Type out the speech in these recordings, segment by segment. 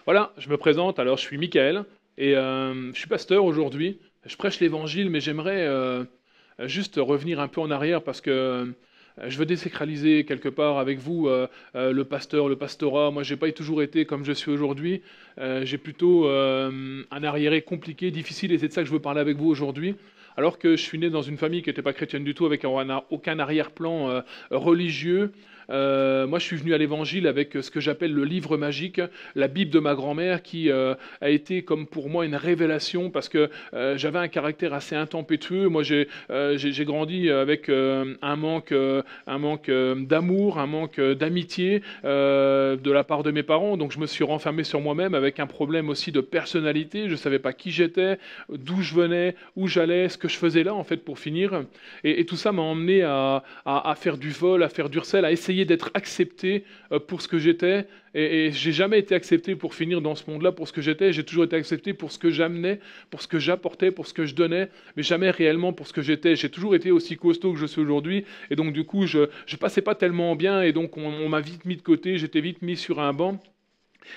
Voilà, je me présente, alors je suis Michael et je suis pasteur aujourd'hui. Je prêche l'évangile, mais j'aimerais juste revenir un peu en arrière parce que je veux désacraliser quelque part avec vous le pasteur, le pastorat. Moi, j'ai pas toujours été comme je suis aujourd'hui. J'ai plutôt un arriéré compliqué, difficile, et c'est de ça que je veux parler avec vous aujourd'hui. Alors que je suis né dans une famille qui n'était pas chrétienne du tout, avec aucun arrière-plan religieux. Moi, je suis venu à l'Évangile avec ce que j'appelle le livre magique, la Bible de ma grand-mère, qui a été comme pour moi une révélation parce que j'avais un caractère assez intempétueux. Moi, j'ai grandi avec un manque d'amour, un manque d'amitié de la part de mes parents. Donc, je me suis renfermé sur moi-même avec un problème aussi de personnalité. Je ne savais pas qui j'étais, d'où je venais, où j'allais, ce que je faisais là, en fait, pour finir. Et tout ça m'a emmené à faire du vol, à faire du recel, à essayer d'être accepté pour ce que j'étais. Et j'ai jamais été accepté pour finir dans ce monde-là pour ce que j'étais. J'ai toujours été accepté pour ce que j'amenais, pour ce que j'apportais, pour ce que je donnais, mais jamais réellement pour ce que j'étais. J'ai toujours été aussi costaud que je suis aujourd'hui. Et donc, du coup, je passais pas tellement bien. Et donc, on m'a vite mis de côté. J'étais vite mis sur un banc.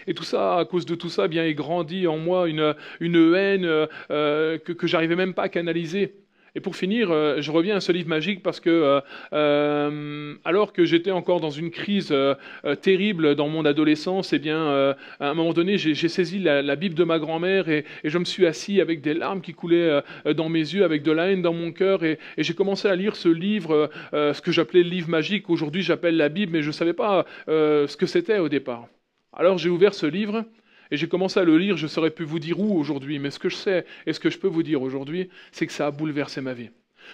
Et tout ça, à cause de tout ça, bien, il grandit en moi une haine que j'arrivais même pas à canaliser. Et pour finir, je reviens à ce livre magique parce que, alors que j'étais encore dans une crise terrible dans mon adolescence, eh bien, à un moment donné, j'ai saisi la Bible de ma grand-mère et je me suis assis avec des larmes qui coulaient dans mes yeux, avec de la haine dans mon cœur, et j'ai commencé à lire ce livre, ce que j'appelais le livre magique. Aujourd'hui, j'appelle la Bible, mais je ne savais pas ce que c'était au départ. Alors j'ai ouvert ce livre et j'ai commencé à le lire. Je saurais pu vous dire où aujourd'hui, mais ce que je sais et ce que je peux vous dire aujourd'hui, c'est que ça a bouleversé ma vie.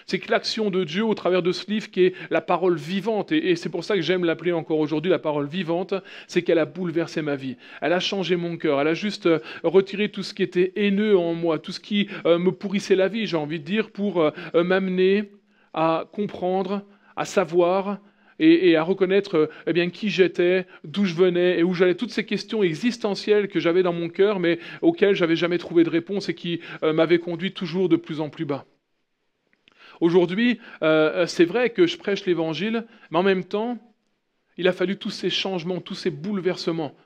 C'est que l'action de Dieu au travers de ce livre qui est la parole vivante, et c'est pour ça que j'aime l'appeler encore aujourd'hui la parole vivante, c'est qu'elle a bouleversé ma vie. Elle a changé mon cœur, elle a juste retiré tout ce qui était haineux en moi, tout ce qui me pourrissait la vie, j'ai envie de dire, pour m'amener à comprendre, à savoir et à reconnaître eh bien, qui j'étais, d'où je venais et où j'allais. Toutes ces questions existentielles que j'avais dans mon cœur, mais auxquelles j'avais jamais trouvé de réponse et qui m'avaient conduit toujours de plus en plus bas. Aujourd'hui, c'est vrai que je prêche l'Évangile, mais en même temps, il a fallu tous ces changements, tous ces bouleversements.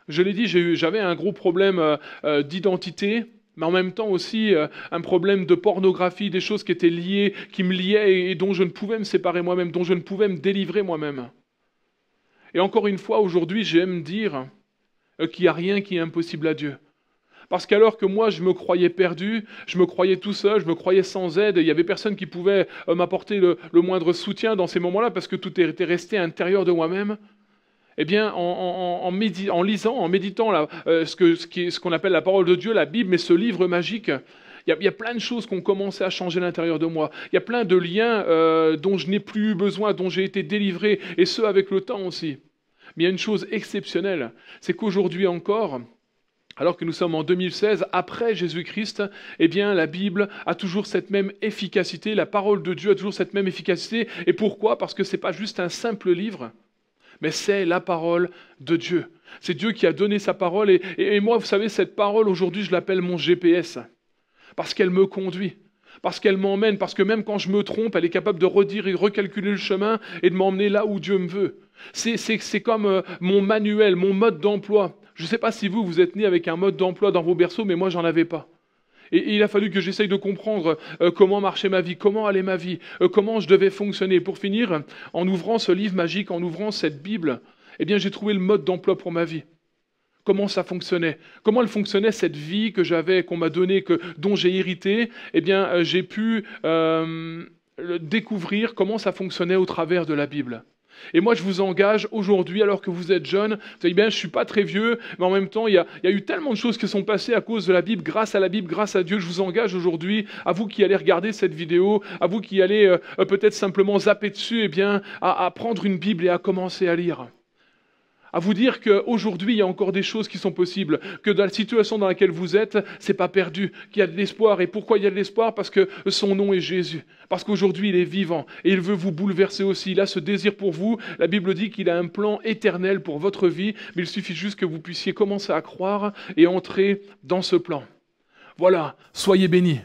Je l'ai dit, j'avais un gros problème d'identité, mais en même temps aussi un problème de pornographie, des choses qui étaient liées, qui me liaient et dont je ne pouvais me séparer moi-même, dont je ne pouvais me délivrer moi-même. Et encore une fois, aujourd'hui, j'aime dire qu'il n'y a rien qui est impossible à Dieu. Parce qu'alors que moi, je me croyais perdu, je me croyais tout seul, je me croyais sans aide, et il n'y avait personne qui pouvait m'apporter le moindre soutien dans ces moments-là, parce que tout était resté à l'intérieur de moi-même. Eh bien, en lisant, en méditant ce qu'on appelle la parole de Dieu, la Bible, mais ce livre magique, il y a plein de choses qui ont commencé à changer à l'intérieur de moi. Il y a plein de liens dont je n'ai plus eu besoin, dont j'ai été délivré, et ce, avec le temps aussi. Mais il y a une chose exceptionnelle, c'est qu'aujourd'hui encore, alors que nous sommes en 2016, après Jésus-Christ, eh bien, la Bible a toujours cette même efficacité, la parole de Dieu a toujours cette même efficacité. Et pourquoi ? Parce que ce n'est pas juste un simple livre, mais c'est la parole de Dieu. C'est Dieu qui a donné sa parole. Et moi, vous savez, cette parole, aujourd'hui, je l'appelle mon GPS. Parce qu'elle me conduit. Parce qu'elle m'emmène. Parce que même quand je me trompe, elle est capable de redire et de recalculer le chemin et de m'emmener là où Dieu me veut. C'est comme mon manuel, mon mode d'emploi. Je ne sais pas si vous êtes né avec un mode d'emploi dans vos berceaux, mais moi, j'en avais pas. Et il a fallu que j'essaye de comprendre comment marchait ma vie, comment allait ma vie, comment je devais fonctionner. Pour finir, en ouvrant ce livre magique, en ouvrant cette Bible, eh bien, j'ai trouvé le mode d'emploi pour ma vie. Comment ça fonctionnait ? Comment elle fonctionnait, cette vie que j'avais, qu'on m'a donnée, dont j'ai hérité ? Eh bien, j'ai pu découvrir comment ça fonctionnait au travers de la Bible. Et moi, je vous engage aujourd'hui, alors que vous êtes jeune, vous savez bien, je ne suis pas très vieux, mais en même temps, il y a eu tellement de choses qui sont passées à cause de la Bible, grâce à la Bible, grâce à Dieu. Je vous engage aujourd'hui, à vous qui allez regarder cette vidéo, à vous qui allez peut-être simplement zapper dessus, eh bien, à prendre une Bible et à commencer à lire. À vous dire qu'aujourd'hui, il y a encore des choses qui sont possibles, que dans la situation dans laquelle vous êtes, c'est pas perdu, qu'il y a de l'espoir. Et pourquoi il y a de l'espoir ? Parce que son nom est Jésus. Parce qu'aujourd'hui, il est vivant et il veut vous bouleverser aussi. Il a ce désir pour vous. La Bible dit qu'il a un plan éternel pour votre vie, mais il suffit juste que vous puissiez commencer à croire et entrer dans ce plan. Voilà, soyez bénis.